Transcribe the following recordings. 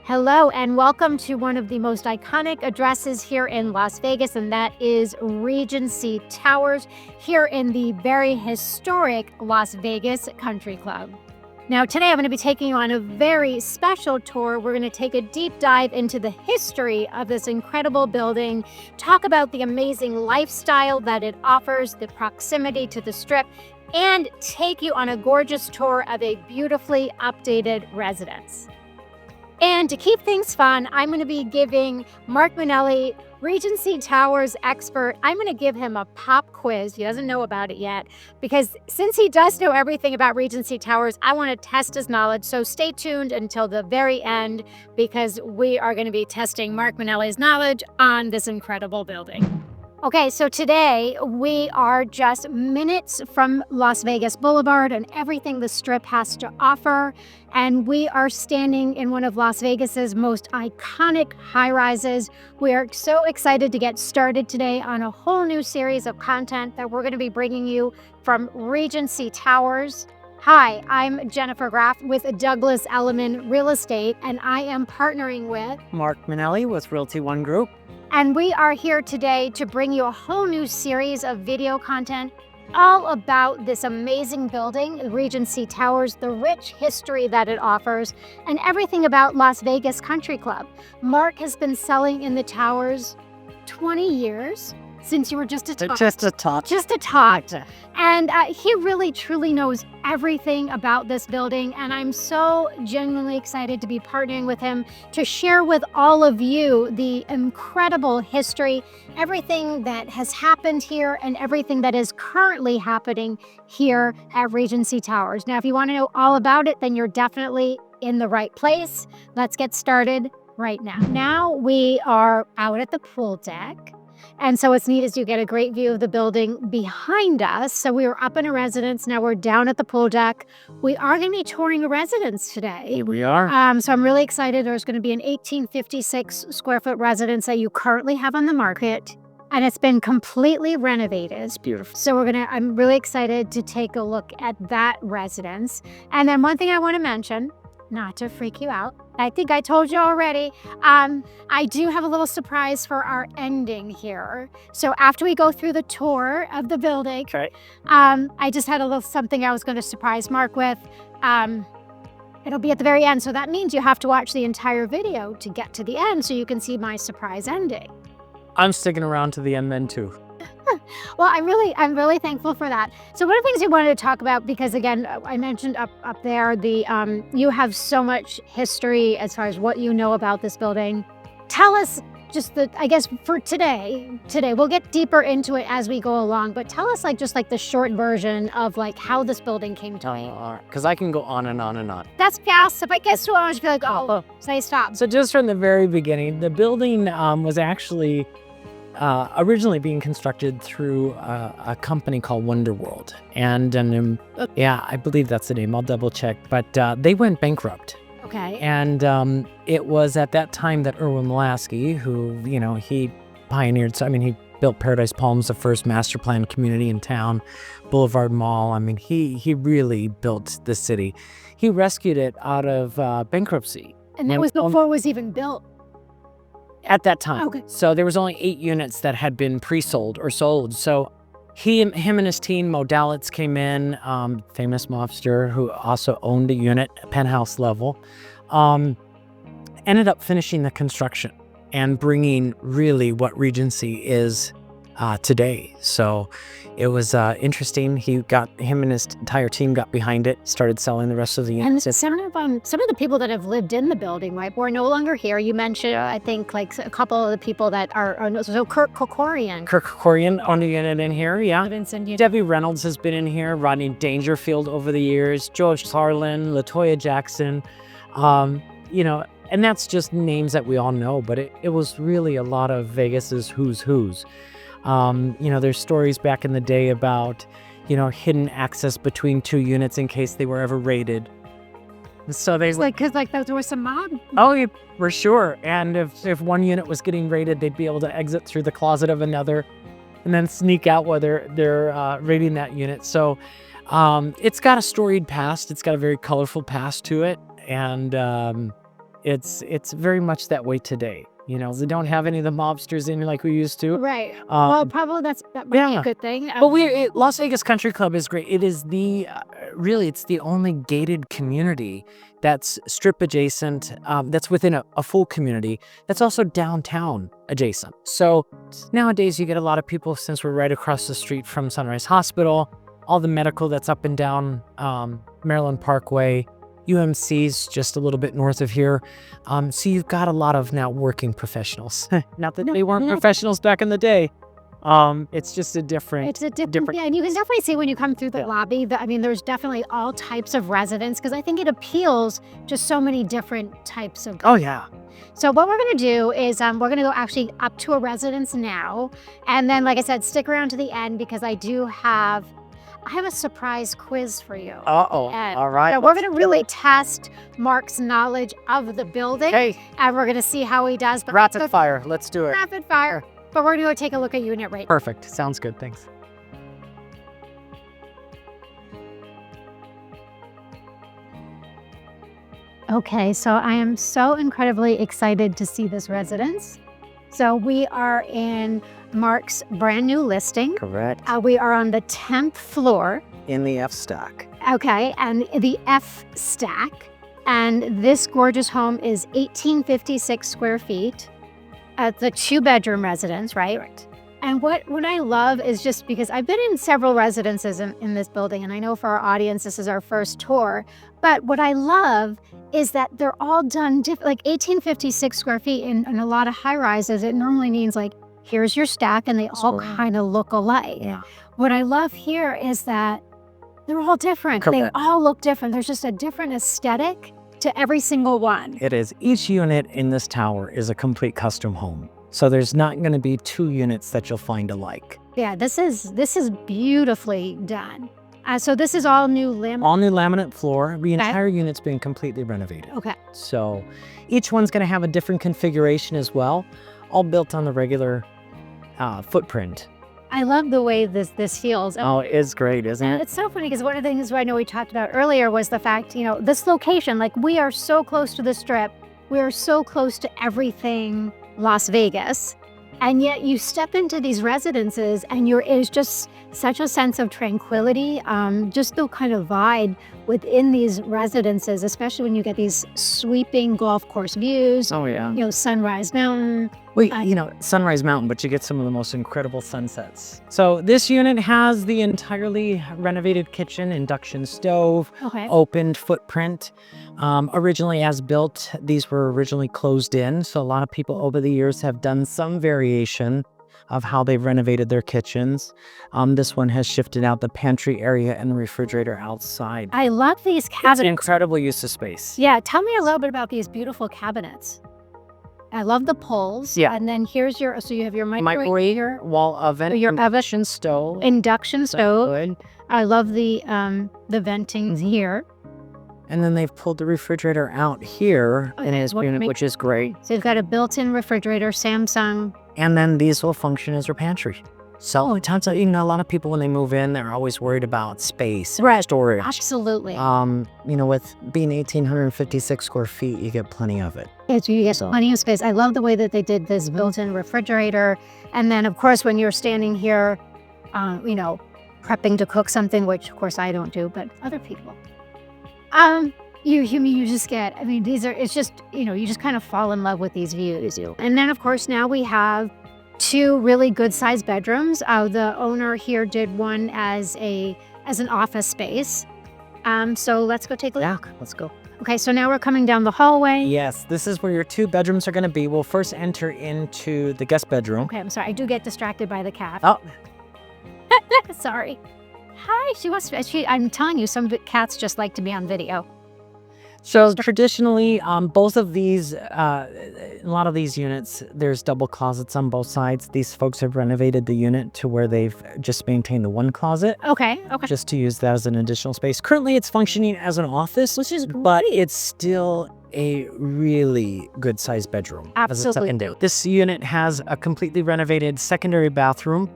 Hello and welcome to one of the most iconic addresses here in Las Vegas, and that is Regency Towers here in the very historic Las Vegas Country Club. Now today I'm going to be taking you on a very special tour. We're going to take a deep dive into the history of this incredible building, talk about the amazing lifestyle that it offers, the proximity to the Strip, and take you on a gorgeous tour of a beautifully updated residence. And to keep things fun, I'm going to be giving Mark Minelli, Regency Towers expert, I'm going to give him a pop quiz. He doesn't know about it yet, because since he does know everything about Regency Towers, I want to test his knowledge. So stay tuned until the very end, because we are going to be testing Mark Minelli's knowledge on this incredible building. Okay, so today we are just minutes from Las Vegas Boulevard and everything the Strip has to offer. And we are standing in one of Las Vegas's most iconic high-rises. We are so excited to get started today on a whole new series of content that we're going to be bringing you from Regency Towers. Hi, I'm Jennifer Graff with Douglas Elliman Real Estate, and I am partnering with Mark Minelli with Realty One Group. And we are here today to bring you a whole new series of video content all about this amazing building, Regency Towers, the rich history that it offers, and everything about Las Vegas Country Club. Mark has been selling in the Towers 20 years. Since you were just a tot. Just a tot. Just a tot. And he really, truly knows everything about this building. And I'm so genuinely excited to be partnering with him to share with all of you the incredible history, everything that has happened here and everything that is currently happening here at Regency Towers. Now, if you want to know all about it, then you're definitely in the right place. Let's get started right now. Now we are out at the pool deck. And so what's neat is you get a great view of the building behind us. So we were up in a residence. Now we're down at the pool deck. We are going to be touring a residence today. We are. So I'm really excited. There's going to be an 1856 square foot residence that you currently have on the market. And it's been completely renovated. It's beautiful. So I'm really excited to take a look at that residence. And then one thing I want to mention, not to freak you out, I think I told you already, I do have a little surprise for our ending here. So after we go through the tour of the building, Okay. I just had a little something I was going to surprise Mark with. It'll be at the very end. So that means you have to watch the entire video to get to the end so you can see my surprise ending. I'm sticking around to the end then too. Well, I'm really thankful for that. So one of the things we wanted to talk about, because again, I mentioned up there, you have so much history as far as what you know about this building. Tell us I guess for today, we'll get deeper into it as we go along, but tell us the short version of how this building came to be. Because I can go on and on and on. That's fast. If I get too long, I just be like, oh, say stop. So just from the very beginning, the building was actually originally being constructed through a company called Wonder World. And yeah, I believe that's the name. I'll double check. But they went bankrupt. Okay. And it was at that time that Erwin Lasky, who, he pioneered, he built Paradise Palms, the first master plan community in town, Boulevard Mall. He really built the city. He rescued it out of bankruptcy. And that was before it was even built. At that time. Okay. So there was only 8 units that had been pre-sold or sold. So him and his team, Modalitz, came in, famous mobster who also owned a unit, penthouse level, ended up finishing the construction and bringing really what Regency is today. So it was interesting. Him and his entire team got behind it, started selling the rest of the units. And some of the people that have lived in the building, right, were no longer here. You mentioned, I think, a couple of the people that are so Kirk Kerkorian. Kirk Kerkorian owned a unit in here, yeah. Vincent, Debbie Reynolds has been in here, Rodney Dangerfield over the years, George Harlan, LaToya Jackson, and that's just names that we all know, but it was really a lot of Vegas's who's who's. There's stories back in the day about, hidden access between 2 units in case they were ever raided. So there's because there was some mob. Oh, yeah, for sure. And if one unit was getting raided, they'd be able to exit through the closet of another and then sneak out while they're raiding that unit. So it's got a storied past. It's got a very colorful past to it. And It's very much that way today. You know, we don't have any of the mobsters in like we used to. Right. Well, probably that might be yeah. a good thing. But Las Vegas Country Club is great. It is really, it's the only gated community that's strip adjacent, that's within a full community, that's also downtown adjacent. So nowadays you get a lot of people, since we're right across the street from Sunrise Hospital, all the medical that's up and down Maryland Parkway, UMC's just a little bit north of here. So you've got a lot of now working professionals. Not that they weren't professionals back in the day. It's just a different. It's a different. Yeah, and you can definitely see when you come through the lobby that, I mean, there's definitely all types of residents, because I think it appeals to so many different types of. Oh yeah. So what we're going to do is we're going to go actually up to a residence now, and then, like I said, stick around to the end, because I have a surprise quiz for you. Uh-oh. All right. So we're going to really test Mark's knowledge of the building. Hey. And we're going to see how he does. But Rapid fire. Let's do it. Rapid fire. But we're going to go take a look at unit rate. Perfect. Sounds good. Thanks. Okay, so I am so incredibly excited to see this residence. So we are in Mark's brand new listing. Correct. We are on the 10th floor. In the F stack. Okay, and the F stack. And this gorgeous home is 1,856 square feet. It's a 2-bedroom residence, right? Right. And what I love is, just because I've been in several residences in this building, and I know for our audience this is our first tour, but what I love is that they're all done different. Like 1,856 square feet in a lot of high rises, it normally means like, here's your stack, and they all kind of look alike. Yeah. What I love here is that they're all different. Correct. They all look different. There's just a different aesthetic to every single one. It is. Each unit in this tower is a complete custom home. So there's not going to be 2 units that you'll find alike. Yeah, this is beautifully done. So this is all new laminate. All new laminate floor. The entire unit's being completely renovated. Okay. So each one's going to have a different configuration as well, all built on the regular footprint. I love the way this feels. Oh, it's great, isn't it? It's so funny, because one of the things I know we talked about earlier was the fact, this location, like, we are so close to the Strip. We are so close to everything Las Vegas. And yet you step into these residences and it's just such a sense of tranquility, just the kind of vibe within these residences, especially when you get these sweeping golf course views. Oh, yeah. Sunrise Mountain. Wait, Sunrise Mountain, but you get some of the most incredible sunsets. So this unit has the entirely renovated kitchen, induction stove, opened footprint. Originally as built, these were originally closed in. So a lot of people over the years have done some variation of how they've renovated their kitchens. This one has shifted out the pantry area and the refrigerator outside. I love these cabinets. It's an incredible use of space. Yeah, tell me a little bit about these beautiful cabinets. I love the pulls. Yeah. And then here's so you have your microwave here, wall oven, your induction stove. Induction stove. Good. I love the venting here. And then they've pulled the refrigerator out here in his unit, which is great. So you've got a built-in refrigerator, Samsung. And then these will function as your pantry. So it turns out, a lot of people when they move in, they're always worried about space, storage. Absolutely. With being 1,856 square feet, you get plenty of it. You get plenty of space. I love the way that they did this built-in refrigerator. And then, of course, when you're standing here, prepping to cook something, which of course I don't do, but other people. You just get, it's just, you just kind of fall in love with these views. And then, of course, now we have 2 really good sized bedrooms. The owner here did one as an office space. So let's go take a look. Yeah, let's go. Okay, so now we're coming down the hallway. Yes, this is where your 2 bedrooms are going to be. We'll first enter into the guest bedroom. Okay, I'm sorry. I do get distracted by the cat. Oh. Sorry. Hi, I'm telling you, some cats just like to be on video. So traditionally, both of these, a lot of these units, there's double closets on both sides. These folks have renovated the unit to where they've just maintained the 1 closet. Okay. Just to use that as an additional space. Currently, it's functioning as an office, which is great. But it's still a really good sized bedroom. Absolutely. This unit has a completely renovated secondary bathroom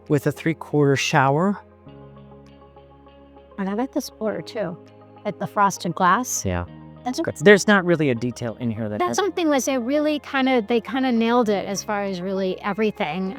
with a 3/4 shower. And I like this border too, like the frosted glass. Yeah. That's good. There's not really a detail in here That's something like they kind of nailed it as far as really everything.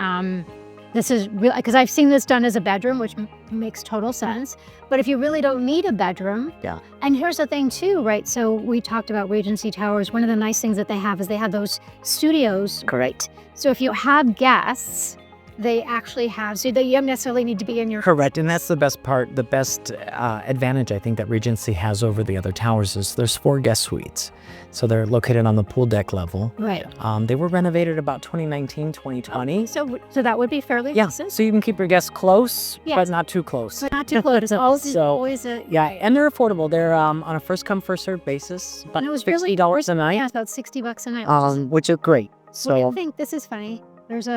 This is real because I've seen this done as a bedroom, which makes total sense. But if you really don't need a bedroom, Yeah. And here's the thing too, right? So we talked about Regency Towers. One of the nice things that they have is they have those studios. Correct. So if you have guests, they actually have, so that you don't necessarily need to be in your. Correct, and that's the best part. The best advantage I think that Regency has over the other towers is there's 4 guest suites. So they're located on the pool deck level. Right. They were renovated about 2019, 2020. So that would be fairly Yeah, recent. so you can keep your guests close, Yes. but not too close. But not too close. So- Always a. Yeah, and they're affordable. They're on a first come first served basis, about And it was really $60 a night, Yeah, it's about $60 a night. which is great. What do you So think? This is funny. There's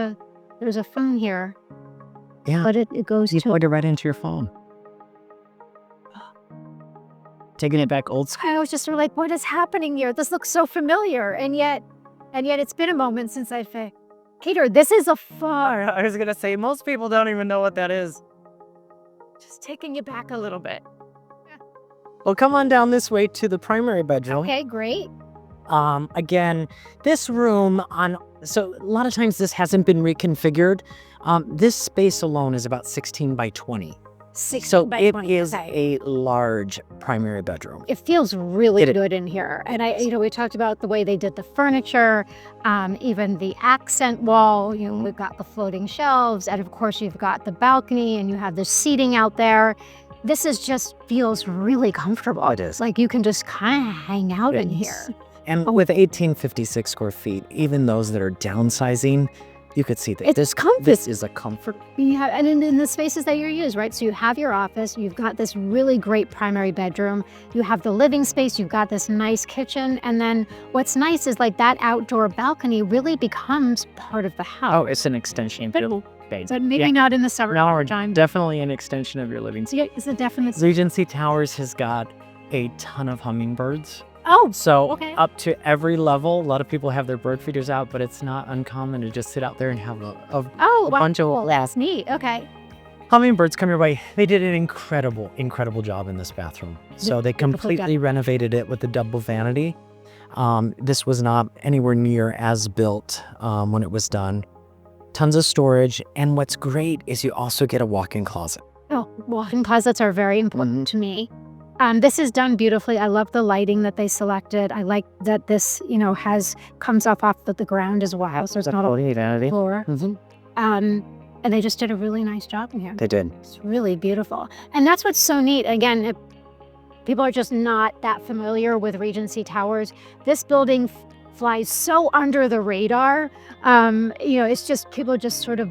a phone here. Yeah. But it goes You to. plug it right into your phone. Taking it back old school. I was just sort of like, what is happening here? This looks so familiar, and yet it's been a moment since I've. Peter, this is a far. I was gonna say most people don't even know what that is. Just taking you back a little bit. Well, come on down this way to the primary bedroom. Okay, great. Again, this room so a lot of times this hasn't been reconfigured. This space alone is about 16 by 20. 16 So by it 20. is Okay. a large primary bedroom. It feels really It- good in here. And we talked about the way they did the furniture, even the accent wall, we've got the floating shelves, and of course you've got the balcony and you have the seating out there. This is just feels really comfortable. It is. Like you can just kind of hang out in It's- here. And with 1856 square feet, even those that are downsizing, you could see that It's comfy. this is a comfort. Yeah, and in the spaces that you use, right? So you have your office, you've got this really great primary bedroom, you have the living space, you've got this nice kitchen, and then what's nice is like that outdoor balcony really becomes part of the house. Oh, it's an extension. But- It'll fade. But maybe Yeah. not in the summer No, time. definitely an extension of your living space. Yeah, it's a definite. Regency Towers has got a ton of hummingbirds. Oh, So Okay. up to every level, a lot of people have their bird feeders out, but it's not uncommon to just sit out there and have a wow. bunch of Well, that's neat. Okay. hummingbirds come your way. They did an incredible job in this bathroom. So they completely renovated it with the double vanity. This was not anywhere near as built when it was done. Tons of storage. And what's great is you also get a walk-in closet. Oh, walk-in closets are very important to me. This is done beautifully. I love the lighting that they selected. I like that this, comes off the ground as well. So there's not a vanity. floor. And they just did a really nice job in here. They did. It's really beautiful. And that's what's so neat. Again, if people are just not that familiar with Regency Towers. This building flies so under the radar. It's just people just sort of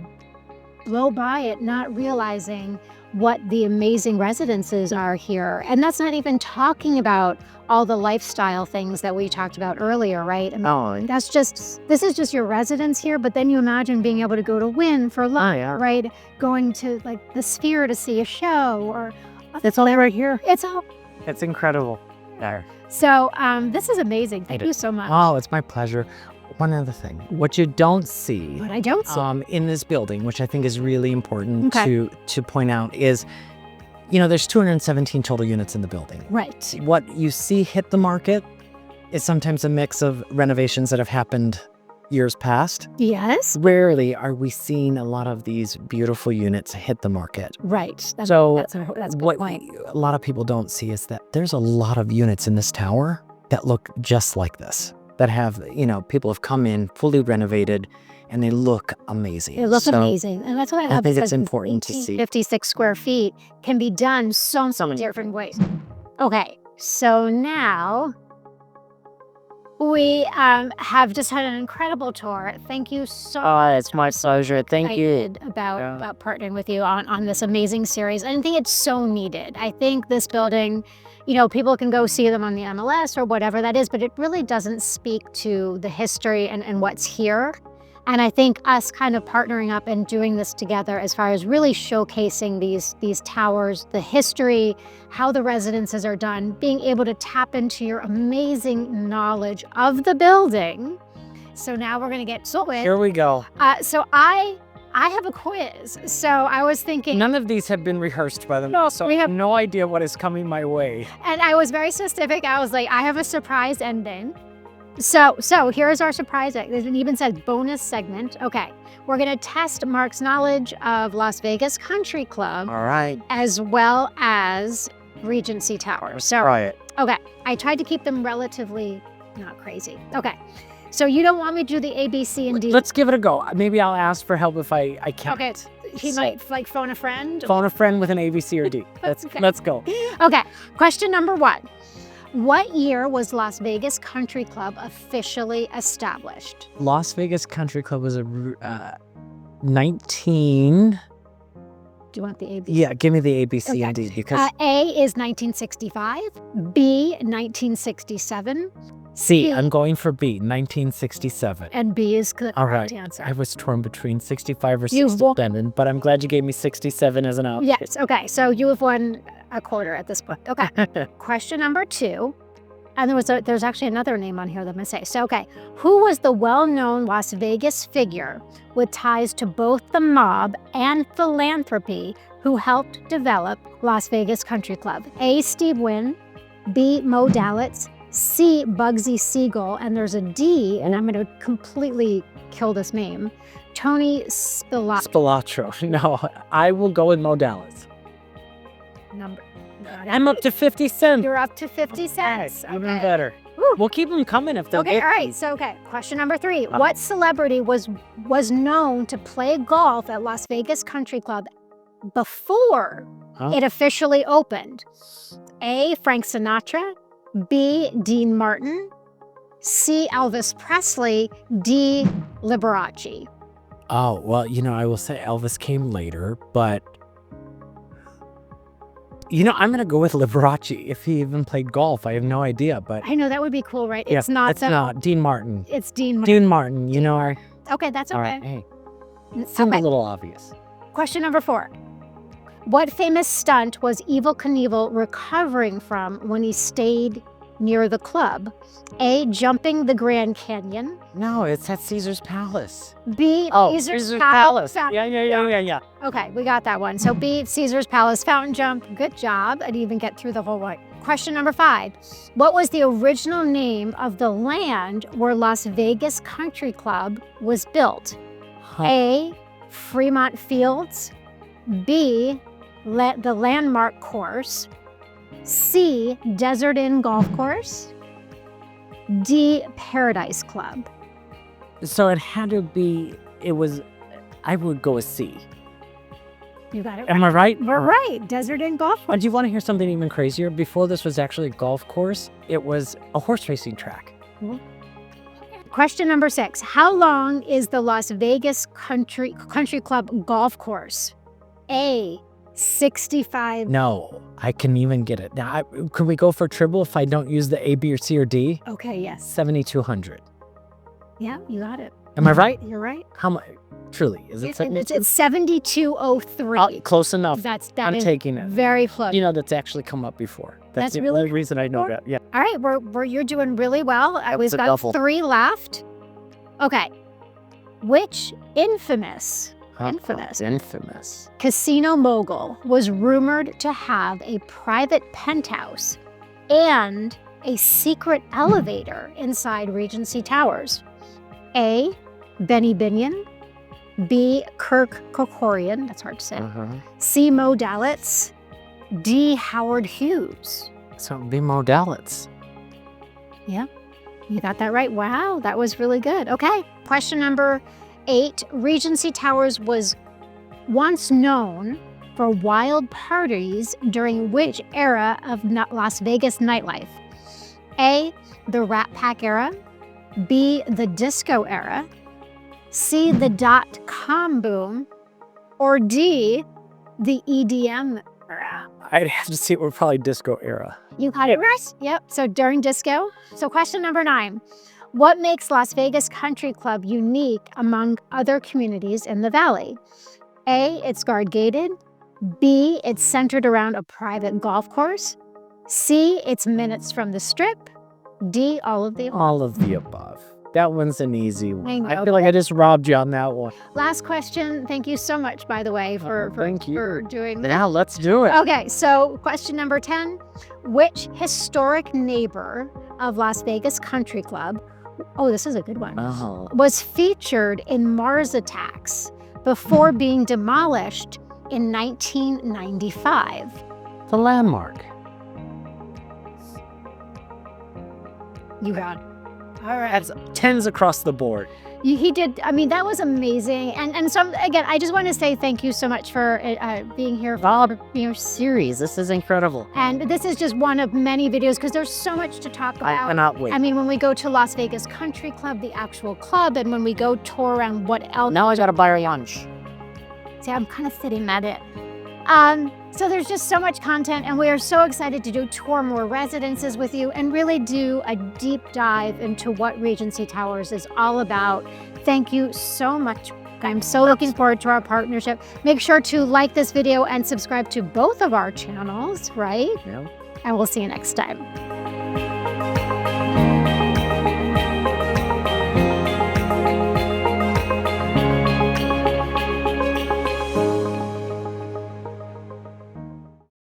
blow by it, not realizing what the amazing residences are here. And that's not even talking about all the lifestyle things that we talked about earlier, right? I mean, this is just your residence here, but then you imagine being able to go to Wynn for lunch, right? Going to like the Sphere to see a show, or It's all right here. it's all. It's incredible. There. So this is amazing. Thank you so much. Oh, it's my pleasure. One other thing. What you don't see But I don't see. in this building, which I think is really important Okay. to point out, is, there's 217 total units in the building. Right. What you see hit the market is sometimes a mix of renovations that have happened years past. Yes. Rarely are we seeing a lot of these beautiful units hit the market. Right. That's a good What point. a lot of people don't see is that there's a lot of units in this tower that look just like this, that have, people have come in fully renovated and they look amazing. It looks So amazing. And that's what I love. think it's because important to see. 56 square feet can be done so many different ways. Okay. So now we have just had an incredible tour. Thank you so much. It's my pleasure. Thank you. About partnering with you on this amazing series. I think it's so needed. I think this building, people can go see them on the MLS or whatever that is, but it really doesn't speak to the history and what's here. And I think us kind of partnering up and doing this together as far as really showcasing these towers, the history, how the residences are done, being able to tap into your amazing knowledge of the building. So now we're going to get to it. Here we go. So I I have a quiz. So I was thinking, None of these have been rehearsed by them, so we I have- have no idea what is coming my way. and I was very specific. I was like, I have a surprise ending. So here's our surprise. It even says bonus segment. Okay. We're going to test Mark's knowledge of Las Vegas Country Club All right. as well as Regency Towers. So, Try it. okay. I tried to keep them relatively not crazy. Okay. So you don't want me to do the A, B, C, and D? Let's give it a go. Maybe I'll ask for help if I can't. Okay. He might like phone a friend. Phone a friend with an A, B, C, or D. Okay. Let's go. Okay. Question number 1. What year was Las Vegas Country Club officially established? Las Vegas Country Club was a 19. Do you want the A, B, C? Yeah, give me the A, B, C, Okay. and D because A is 1965, B 1967, C. I'm going for B, 1967. and B is the All correct right. answer. I was torn between 65 or You've won- 67, but I'm glad you gave me 67 as an out. Yes. Okay. So you have won a quarter at this point. Okay. Question number 2. And there's actually another name on here that I'm going to say. So, okay. Who was the well-known Las Vegas figure with ties to both the mob and philanthropy who helped develop Las Vegas Country Club? A, Steve Wynn, B, Mo Dalitz, C, Bugsy Siegel, and there's a D, and I'm going to completely kill this name, Tony Spilotro. Spilatro. No, I will go with Modalis. I'm up to 50 cents. You're up to 50 cents. Even Okay. better. Woo. We'll keep them coming if they're Okay, all right. So, okay. Question number 3. What celebrity was known to play golf at Las Vegas Country Club before it officially opened? A, Frank Sinatra, B, Dean Martin, C, Elvis Presley, D, Liberace. Oh, well, I will say Elvis came later, but I'm going to go with Liberace. If he even played golf, I have no idea, but I know that would be cool, right? yeah, It's not it's not Dean Martin. It's Dean Martin. Dean Martin, our Okay, that's okay. all right. Hey, seems a little obvious. Question number 4. What famous stunt was Evel Knievel recovering from when he stayed near the club? A, jumping the Grand Canyon. No, it's at Caesar's Palace. B, Caesar's Palace. Yeah. Okay, we got that one. So B, Caesar's Palace fountain jump. Good job. I didn't even get through the whole one. Question number 5. What was the original name of the land where Las Vegas Country Club was built? A, Fremont Fields. B, the Landmark Course. C, Desert Inn Golf Course. D, Paradise Club. So it had to be, I would go with C. You got it right. Am I right? We're right. Desert Inn Golf Course. Do you want to hear something even crazier? Before this was actually a golf course, it was a horse racing track. Question number 6. How long is the Las Vegas Country Club golf course? A, 65. No, I can even get it. Now, can we go for triple if I don't use the A, B, or C, or D? Okay, yes. 7,200. Yeah, you got it. Am I right? You're right. How much? Truly, is it It's 72? 7203. Close enough. That I'm is taking it. very close. That's actually come up before. That's the really only reason I know that. Yeah. All right, you're doing really well. We've a got double. 3 left. Okay. Which infamous casino mogul was rumored to have a private penthouse and a secret elevator inside Regency Towers? A, Benny Binion. B, Kirk Kerkorian. That's hard to say. C, Mo Dalitz. D, Howard Hughes. So it'd be Modalitz. Yeah, you got that right. Wow, that was really good. Okay, question number 8. Regency Towers was once known for wild parties during which era of Las Vegas nightlife? A, the Rat Pack era. B, the disco era. C, the .com boom. Or D, the EDM era. I'd have to see it. We're probably disco era. You got it right. Yep. So during disco. So question number 9. What makes Las Vegas Country Club unique among other communities in the Valley? A, it's guard gated. B, it's centered around a private golf course. C, it's minutes from the strip. D, all of the above. All of the above. That one's an easy one. I know. I feel like I just robbed you on that one. Last question. Thank you so much, by the way, for thank you. for doing that. Now let's do it. Okay, so question number 10. Which historic neighbor of Las Vegas Country Club, oh, this is a good one, Oh. was featured in Mars Attacks before being demolished in 1995? The Landmark. You got it. All right. That's 10s across the board. He did. I mean, that was amazing. And so, again, I just want to say thank you so much for being here. Rob, your series. This is incredible. And this is just one of many videos because there's so much to talk about. I cannot wait. I mean, when we go to Las Vegas Country Club, the actual club, and when we go tour around what else. Now I gotta buy a lunch. See, I'm kind of fitting that in. So there's just so much content, and we are so excited to tour more residences with you and really do a deep dive into what Regency Towers is all about. Thank you so much. I'm so looking forward to our partnership. Make sure to like this video and subscribe to both of our channels, right? Yeah. And we'll see you next time.